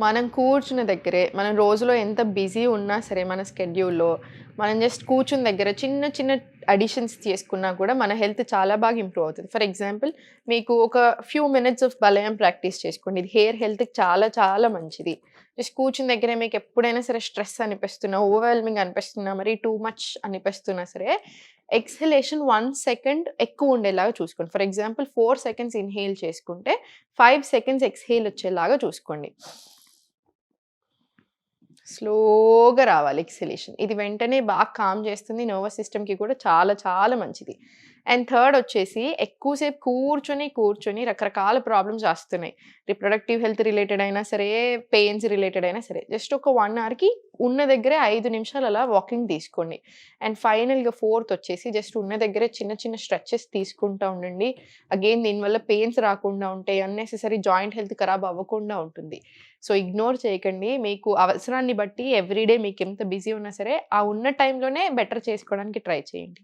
మనం కూర్చున్న దగ్గరే, మనం రోజులో ఎంత బిజీ ఉన్నా సరే మన స్కెడ్యూల్‌లో, మనం జస్ట్ కూర్చున్న దగ్గర చిన్న చిన్న అడిషన్స్ చేసుకున్నా కూడా మన హెల్త్ చాలా బాగా ఇంప్రూవ్ అవుతది. ఫర్ ఎగ్జాంపుల్ మీకు ఒక ఫ్యూ మినిట్స్ ఆఫ్ బలయం ప్రాక్టీస్ చేసుకోండి. ఇది హెయిర్ హెల్త్‌కి చాలా చాలా మంచిది. జస్ట్ కూర్చున్న దగ్గరే మీకు ఎప్పుడైనా సరే స్ట్రెస్ అనిపిస్తున్నా, ఓవర్‌వెల్మింగ్ అనిపిస్తున్నా, మరి టూ మచ్ అనిపిస్తున్నా సరే ఎక్స్‌హలేషన్ 1 సెకండ్ ఎక్కువ ఉండేలాగా చూసుకోండి. ఫర్ ఎగ్జాంపుల్ 4 సెకండ్స్ ఇన్‌హేల్ చేసుకుంటే 5 సెకండ్స్ ఎక్స్‌హేల్ వచ్చేలాగా చూసుకోండి. స్లోగా రావాలి ఎక్స్‌హలేషన్. ఇది వెంటనే బాగా కామ్ చేస్తుంది. నర్వస్ సిస్టమ్‌కి కూడా చాలా చాలా మంచిది. అండ్ థర్డ్ వచ్చేసి ఎక్కువ సేపు కూర్చొని రకరకాల ప్రాబ్లమ్స్ వస్తున్నాయి. రిప్రొడక్టివ్ హెల్త్ రిలేటెడ్ అయినా సరే, పెయిన్స్ రిలేటెడ్ అయినా సరే. జస్ట్ ఒక 1 అవర్‌కి ఉన్న దగ్గరే 5 నిమిషాలు అలా వాకింగ్ తీసుకోండి. అండ్ ఫైనల్‌గా ఫోర్త్ వచ్చేసి జస్ట్ ఉన్న దగ్గరే చిన్న చిన్న స్ట్రెచెస్ తీసుకుంటా ఉండండి. అగైన్ దీనివల్ల పెయిన్స్ రాకుండా ఉంటాయి. అన్నెసెసరీ జాయింట్ హెల్త్ ఖరాబ్ అవ్వకుండా ఉంటుంది. సో, ఇగ్నోర్ చేయకండి. మీకు అవసరాన్ని బట్టి ఎవ్రీడే మీకెంత బిజీ ఉన్నా సరే, ఆ ఉన్న టైంలోనే బెటర్ చేసుకోవడానికి ట్రై చేయండి.